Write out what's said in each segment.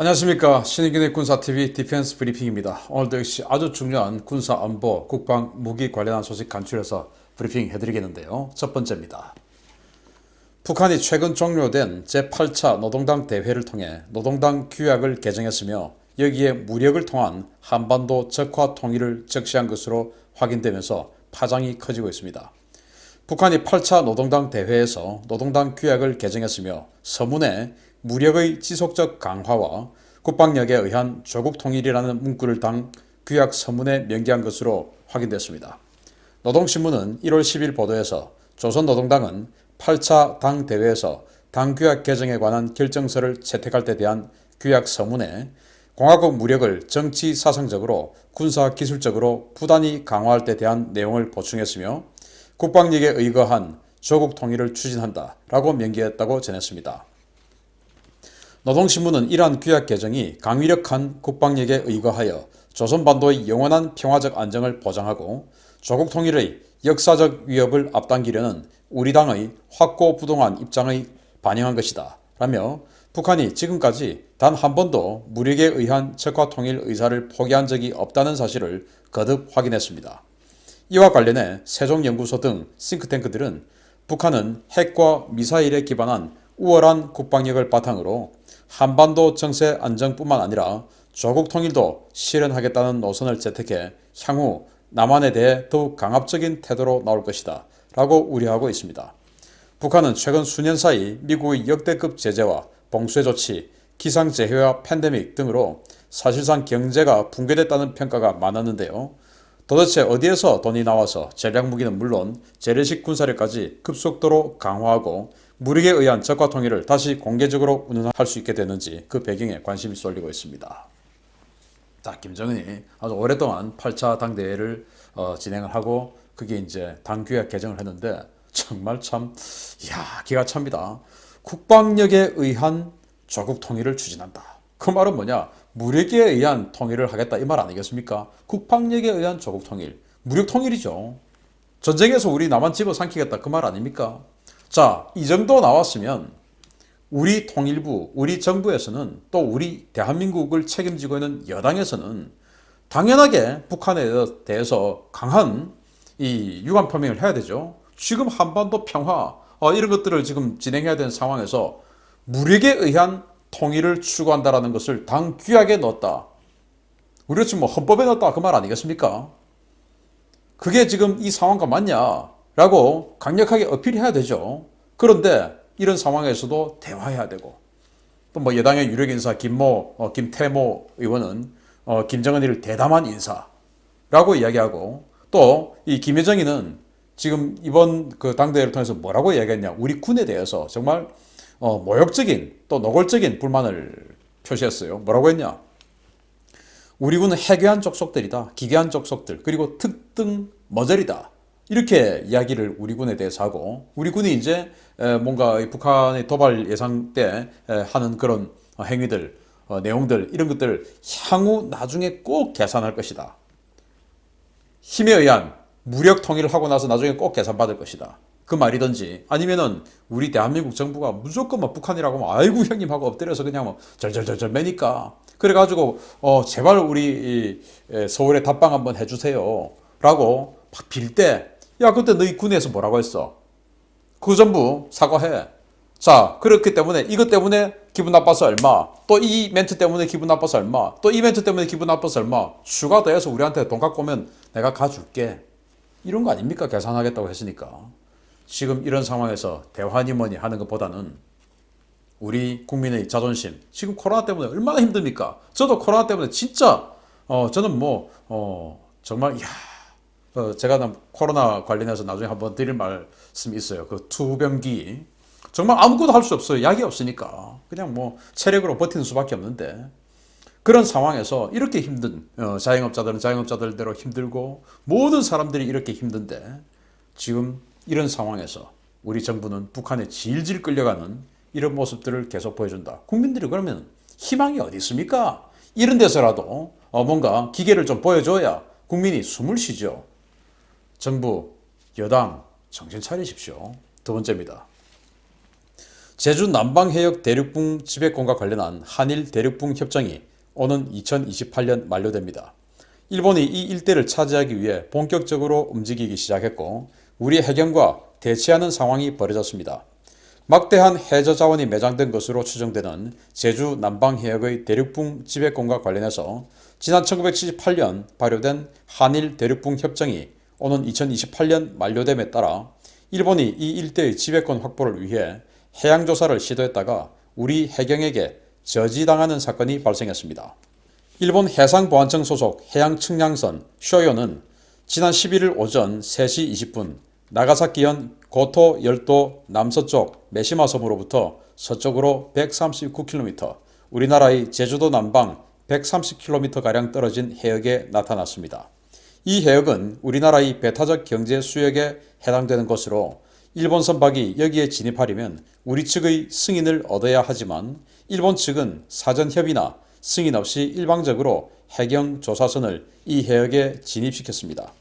안녕하십니까. 신의균의 군사TV 디펜스 브리핑입니다. 오늘도 역시 아주 중요한 군사 안보, 국방, 무기 관련한 소식 간추려서 브리핑 해드리겠는데요. 첫 번째입니다. 북한이 최근 종료된 제8차 노동당 대회를 통해 노동당 규약을 개정했으며 여기에 무력을 통한 한반도 적화 통일을 적시한 것으로 확인되면서 파장이 커지고 있습니다. 북한이 8차 노동당 대회에서 노동당 규약을 개정했으며 서문에 무력의 지속적 강화와 국방력에 의한 조국 통일이라는 문구를 당 규약 서문에 명기한 것으로 확인됐습니다. 노동신문은 1월 10일 보도에서 조선노동당은 8차 당 대회에서 당 규약 개정에 관한 결정서를 채택할 때 대한 규약 서문에 공화국 무력을 정치 사상적으로 군사 기술적으로 부단히 강화할 때 대한 내용을 보충했으며 국방력에 의거한 조국 통일을 추진한다 라고 명기했다고 전했습니다. 노동신문은 이러한 규약 개정이 강위력한 국방력에 의거하여 조선반도의 영원한 평화적 안정을 보장하고 조국 통일의 역사적 위협을 앞당기려는 우리 당의 확고부동한 입장을 반영한 것이다 라며 북한이 지금까지 단 한 번도 무력에 의한 적화 통일 의사를 포기한 적이 없다는 사실을 거듭 확인했습니다. 이와 관련해 세종연구소 등 싱크탱크들은 북한은 핵과 미사일에 기반한 우월한 국방력을 바탕으로 한반도 정세 안정뿐만 아니라 조국 통일도 실현하겠다는 노선을 채택해 향후 남한에 대해 더욱 강압적인 태도로 나올 것이다 라고 우려하고 있습니다. 북한은 최근 수년 사이 미국의 역대급 제재와 봉쇄 조치, 기상재해와 팬데믹 등으로 사실상 경제가 붕괴됐다는 평가가 많았는데요. 도대체 어디에서 돈이 나와서 전략무기는 물론 재래식 군사력까지 급속도로 강화하고 무력에 의한 적화 통일을 다시 공개적으로 운운할 수 있게 되는지 그 배경에 관심이 쏠리고 있습니다. 자, 김정은이 아주 오랫동안 8차 당대회를 진행을 하고 그게 이제 당규약 개정을 했는데 정말 참 기가 찹니다. 국방력에 의한 조국 통일을 추진한다. 그 말은 뭐냐? 무력에 의한 통일을 하겠다 이 말 아니겠습니까? 국방력에 의한 조국 통일, 무력 통일이죠. 전쟁에서 우리 남한 집어삼키겠다 그 말 아닙니까? 자, 이 정도 나왔으면 우리 통일부, 우리 정부에서는 또 우리 대한민국을 책임지고 있는 여당에서는 당연하게 북한에 대해서 강한 이 유감 표명을 해야 되죠. 지금 한반도 평화 이런 것들을 지금 진행해야 되는 상황에서 무력에 의한 통일을 추구한다라는 것을 당 규약에 넣었다. 우리가 지금 뭐 헌법에 넣었다 그 말 아니겠습니까? 그게 지금 이 상황과 맞냐라고 강력하게 어필해야 되죠. 그런데 이런 상황에서도 대화해야 되고 또 뭐 여당의 유력 인사 김태모 의원은 김정은이를 대담한 인사라고 이야기하고 또 이 김여정이는 지금 이번 그 당대회를 통해서 뭐라고 이야기했냐? 우리 군에 대해서 정말 모욕적인 또 노골적인 불만을 표시했어요. 뭐라고 했냐? 우리 군은 해괴한 족속들이다. 기괴한 족속들. 그리고 특등 머저리다. 이렇게 이야기를 우리 군에 대해서 하고 우리 군이 이제 뭔가 북한의 도발 예상 때 하는 그런 행위들, 내용들 이런 것들을 향후 나중에 꼭 계산할 것이다. 힘에 의한 무력 통일을 하고 나서 나중에 꼭 계산받을 것이다. 그 말이든지 아니면은 우리 대한민국 정부가 무조건 뭐 북한이라고 하면 아이고 형님 하고 엎드려서 그냥 뭐 절절절절 매니까 그래가지고 제발 우리 서울에 답방 한번 해주세요 라고 막 빌 때 야 그때 너희 군에서 뭐라고 했어? 그 전부 사과해. 자, 그렇기 때문에 이것 때문에 기분 나빠서 얼마, 또 이 멘트 때문에 기분 나빠서 얼마, 또 이 멘트 때문에 기분 나빠서 얼마 추가 더해서 우리한테 돈 갖고 오면 내가 가줄게. 이런 거 아닙니까? 계산하겠다고 했으니까. 지금 이런 상황에서 대화니 뭐니 하는 것보다는 우리 국민의 자존심, 지금 코로나 때문에 얼마나 힘듭니까? 저도 코로나 때문에 진짜 저는 뭐 정말 제가 코로나 관련해서 나중에 한번 드릴 말씀이 있어요. 그 투병기 정말 아무것도 할 수 없어요. 약이 없으니까 그냥 뭐 체력으로 버티는 수밖에 없는데 그런 상황에서 이렇게 힘든 자영업자들은 자영업자들대로 힘들고 모든 사람들이 이렇게 힘든데 지금 이런 상황에서 우리 정부는 북한에 질질 끌려가는 이런 모습들을 계속 보여준다. 국민들이 그러면 희망이 어디 있습니까? 이런 데서라도 뭔가 기계를 좀 보여줘야 국민이 숨을 쉬죠. 정부, 여당 정신 차리십시오. 두 번째입니다. 제주 남방해역 대륙붕 지배권과 관련한 한일 대륙붕 협정이 오는 2028년 만료됩니다. 일본이 이 일대를 차지하기 위해 본격적으로 움직이기 시작했고 우리 해경과 대치하는 상황이 벌어졌습니다. 막대한 해저 자원이 매장된 것으로 추정되는 제주 남방해역의 대륙붕 지배권과 관련해서 지난 1978년 발효된 한일 대륙붕 협정이 오는 2028년 만료됨에 따라 일본이 이 일대의 지배권 확보를 위해 해양조사를 시도했다가 우리 해경에게 저지당하는 사건이 발생했습니다. 일본 해상보안청 소속 해양측량선 쇼요는 지난 11일 오전 3시 20분 나가사키현 고토 열도 남서쪽 메시마 섬으로부터 서쪽으로 139km, 우리나라의 제주도 남방 130km가량 떨어진 해역에 나타났습니다. 이 해역은 우리나라의 배타적 경제 수역에 해당되는 것으로 일본 선박이 여기에 진입하려면 우리 측의 승인을 얻어야 하지만 일본 측은 사전 협의나 승인 없이 일방적으로 해경 조사선을 이 해역에 진입시켰습니다.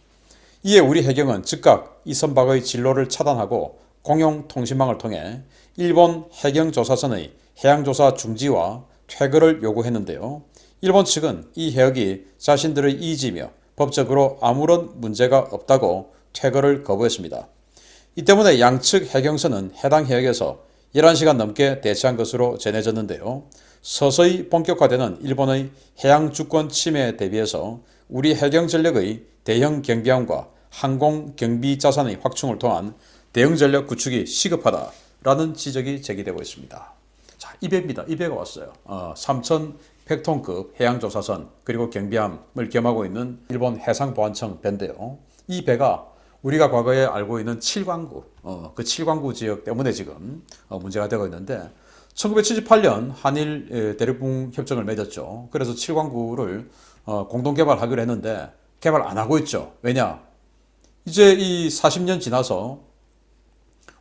이에 우리 해경은 즉각 이 선박의 진로를 차단하고 공용 통신망을 통해 일본 해경 조사선의 해양조사 중지와 퇴거를 요구했는데요. 일본 측은 이 해역이 자신들의 이지이며 법적으로 아무런 문제가 없다고 퇴거를 거부했습니다. 이 때문에 양측 해경선은 해당 해역에서 11시간 넘게 대치한 것으로 전해졌는데요. 서서히 본격화되는 일본의 해양 주권 침해에 대비해서 우리 해경 전력의 대형 경비함과 항공 경비 자산의 확충을 통한 대응 전력 구축이 시급하다라는 지적이 제기되고 있습니다. 자, 이 배입니다. 이 배가 왔어요. 3,100톤급 해양조사선 그리고 경비함을 겸하고 있는 일본 해상보안청 배인데요. 이 배가 우리가 과거에 알고 있는 칠광구, 그 칠광구 지역 때문에 지금 문제가 되고 있는데 1978년 한일 대륙붕 협정을 맺었죠. 그래서 칠광구를 공동 개발하기로 했는데 개발 안 하고 있죠. 왜냐? 이제 이 40년 지나서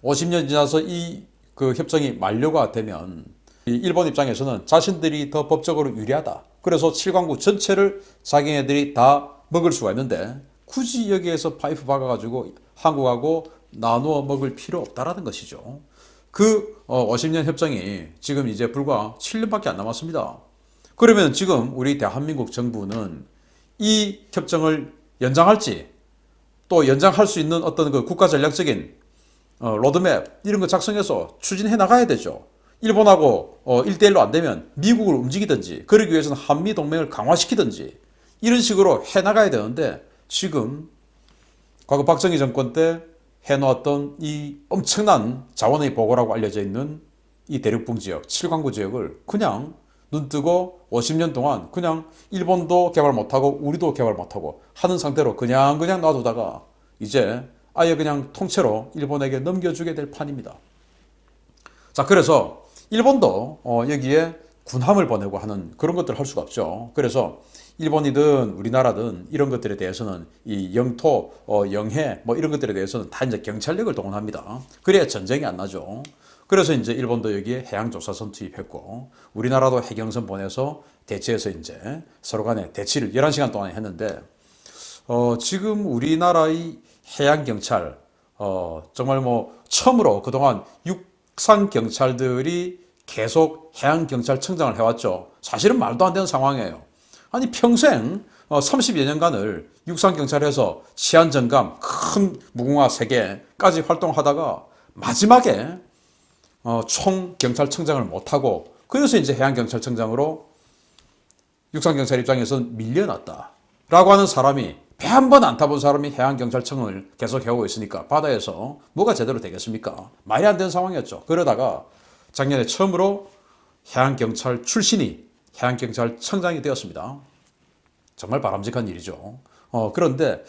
50년 지나서 이 그 협정이 만료가 되면 일본 입장에서는 자신들이 더 법적으로 유리하다. 그래서 칠광구 전체를 자기네들이 다 먹을 수가 있는데 굳이 여기에서 파이프 박아가지고 한국하고 나누어 먹을 필요 없다라는 것이죠. 그 50년 협정이 지금 이제 불과 7년밖에 안 남았습니다. 그러면 지금 우리 대한민국 정부는 이 협정을 연장할지 또 연장할 수 있는 어떤 그 국가 전략적인 로드맵 이런 거 작성해서 추진해 나가야 되죠. 일본하고 1대1로 안 되면 미국을 움직이든지 그러기 위해서는 한미 동맹을 강화시키든지 이런 식으로 해 나가야 되는데 지금 과거 박정희 정권 때 해놓았던 이 엄청난 자원의 보고라고 알려져 있는 이 대륙붕 지역, 칠광구 지역을 그냥 눈뜨고 50년 동안 그냥 일본도 개발 못하고 우리도 개발 못하고 하는 상태로 그냥 놔두다가 이제 아예 그냥 통째로 일본에게 넘겨주게 될 판입니다. 자, 그래서 일본도 여기에 군함을 보내고 하는 그런 것들을 할 수가 없죠. 그래서 일본이든 우리나라든 이런 것들에 대해서는 이 영토, 영해 뭐 이런 것들에 대해서는 다 이제 경찰력을 동원합니다. 그래야 전쟁이 안 나죠. 그래서 이제 일본도 여기에 해양조사선 투입했고 우리나라도 해경선 보내서 대치해서 이제 서로 간에 대치를 11시간 동안 했는데 지금 우리나라의 해양경찰 정말 뭐 처음으로 그동안 육상경찰들이 계속 해양경찰청장을 해왔죠. 사실은 말도 안 되는 상황이에요. 아니 평생 30여 년간을 육상경찰에서 치안정감 큰 무궁화 3개까지 활동하다가 마지막에 총경찰청장을 못하고 그래서 이제 해양경찰청장으로 육상경찰 입장에서는 밀려났다라고 하는 사람이 배 한 번 안 타본 사람이 해양경찰청을 계속 해오고 있으니까 바다에서 뭐가 제대로 되겠습니까? 말이 안 되는 상황이었죠. 그러다가 작년에 처음으로 해양경찰 출신이 해양경찰청장이 되었습니다. 정말 바람직한 일이죠. 그런데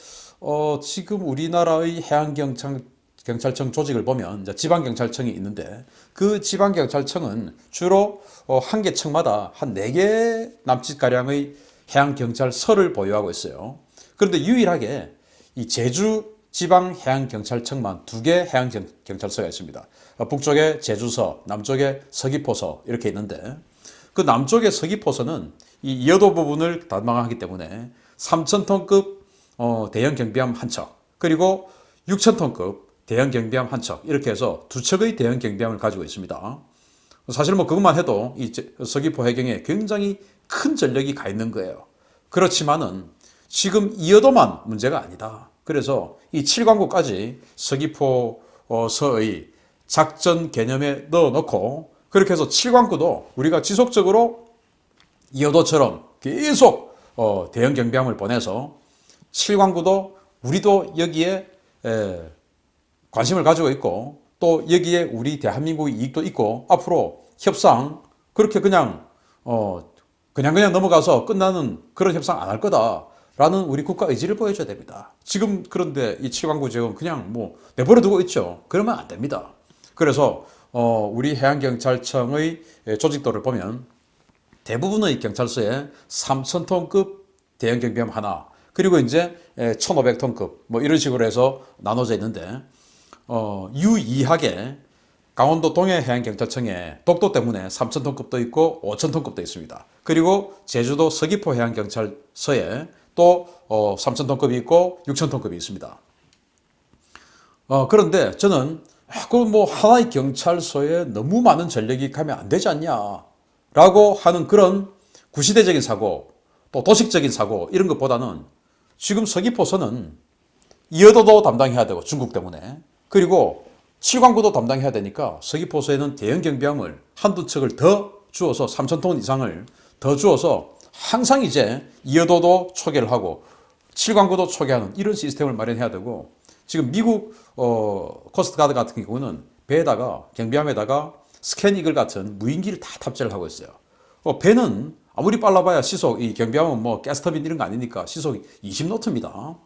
지금 우리나라의 해양경찰청 조직을 보면 이제 지방경찰청이 있는데 그 지방경찰청은 주로 한 개 청마다 한 4개 남짓가량의 해양경찰서를 보유하고 있어요. 그런데 유일하게 이 제주 지방해양경찰청만 2개 해양경찰서가 있습니다. 북쪽에 제주서, 남쪽에 서귀포서 이렇게 있는데 그 남쪽의 서귀포서는 이 이여도 부분을 담당하기 때문에 3,000톤급 대형 경비함 한 척 그리고 6,000톤급 대형 경비함 한 척 이렇게 해서 2척의 대형 경비함을 가지고 있습니다. 사실 뭐 그것만 해도 이 서귀포 해경에 굉장히 큰 전력이 가 있는 거예요. 그렇지만은 지금 이어도만 문제가 아니다. 그래서 이 7광구까지 서귀포서의 작전 개념에 넣어놓고 그렇게 해서 7광구도 우리가 지속적으로 이어도처럼 계속 대형 경비함을 보내서 7광구도 우리도 여기에 관심을 가지고 있고 또 여기에 우리 대한민국의 이익도 있고 앞으로 협상 그렇게 그냥 넘어가서 끝나는 그런 협상 안 할 거다라는 우리 국가 의지를 보여줘야 됩니다. 지금 그런데 이 7광구 지금 그냥 뭐 내버려 두고 있죠. 그러면 안 됩니다. 그래서 우리 해양경찰청의 조직도를 보면 대부분의 경찰서에 3,000톤급 대형 경비함 하나 그리고 이제 1,500톤급 뭐 이런 식으로 해서 나눠져 있는데 유의하게 강원도 동해해양경찰청에 독도 때문에 3,000톤급도 있고 5,000톤급도 있습니다. 그리고 제주도 서귀포 해양경찰서에 또 3,000톤급이 있고 6,000톤급이 있습니다. 그런데 저는 그 뭐 하나의 경찰서에 너무 많은 전력이 가면 안 되지 않냐라고 하는 그런 구시대적인 사고 또 도식적인 사고 이런 것보다는 지금 서귀포서는 이어도도 담당해야 되고 중국 때문에 그리고 7광구도 담당해야 되니까 서귀포서에는 대형 경비함을 한두 척을 더 주어서 3,000톤 이상을 더 주어서 항상 이제 이어도도 초계를 하고 7광구도 초계하는 이런 시스템을 마련해야 되고 지금 미국 코스트가드 같은 경우는 배에다가 경비함에다가 스캔 이글 같은 무인기를 다 탑재를 하고 있어요. 배는 아무리 빨라봐야 시속 이 경비함은 뭐 가스터빈 이런 거 아니니까 시속 20노트입니다.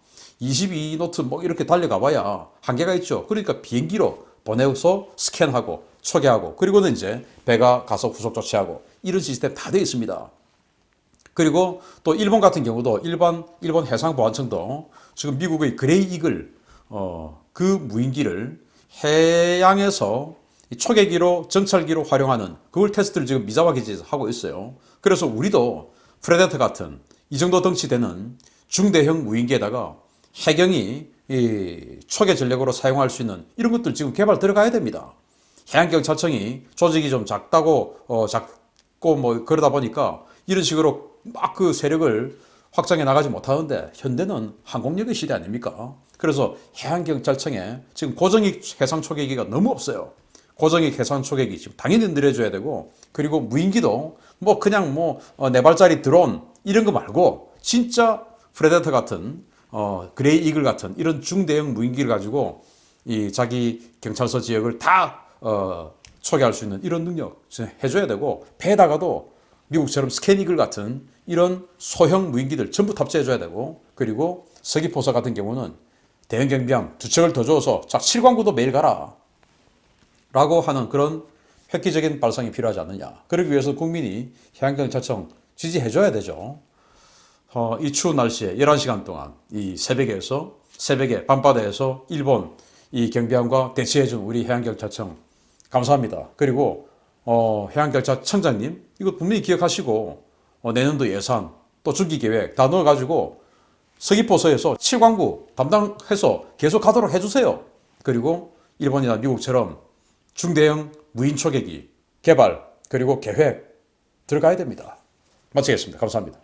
22노트 뭐 이렇게 달려가봐야 한계가 있죠. 그러니까 비행기로 보내서 스캔하고 초계하고 그리고는 이제 배가 가서 후속 조치하고 이런 시스템 다 되어 있습니다. 그리고 또 일본 같은 경우도 일본 해상보안청도 지금 미국의 그레이 이글 그 무인기를 해양에서 초계기로 정찰기로 활용하는 그걸 테스트를 지금 미자와 기지에서 하고 있어요. 그래서 우리도 프레데터 같은 이 정도 덩치 되는 중대형 무인기에다가 해경이 이 초계 전력으로 사용할 수 있는 이런 것들 지금 개발 들어가야 됩니다. 해양경찰청이 조직이 좀 작고 뭐 그러다 보니까 이런 식으로 막 그 세력을 확장해 나가지 못하는데 현대는 항공력의 시대 아닙니까? 그래서 해양경찰청에 지금 고정익 해상 초계기가 너무 없어요. 고정익 해상 초계기 지금 당연히 늘려줘야 되고 그리고 무인기도 뭐 그냥 뭐 4발짜리 드론 이런 거 말고 진짜 프레데터 같은 그레이 이글 같은 이런 중대형 무인기를 가지고 이 자기 경찰서 지역을 다 초계할 수 있는 이런 능력 해줘야 되고 배에다가도 미국처럼 스캔 이글 같은 이런 소형 무인기들 전부 탑재해줘야 되고 그리고 서귀포서 같은 경우는 대형 경비함 2척을 더 줘서 자 7광구도 매일 가라 라고 하는 그런 획기적인 발상이 필요하지 않느냐. 그러기 위해서 국민이 해양경찰청 지지해줘야 되죠. 이 추운 날씨에 11시간 동안 이 새벽에 밤바다에서 일본 이 경비함과 대치해준 우리 해양경찰청 감사합니다. 그리고 해양경찰청장님 이거 분명히 기억하시고 내년도 예산 또 중기 계획 다 넣어가지고 서귀포서에서 7광구 담당해서 계속 가도록 해주세요. 그리고 일본이나 미국처럼 중대형 무인 초계기 개발 그리고 계획 들어가야 됩니다. 마치겠습니다. 감사합니다.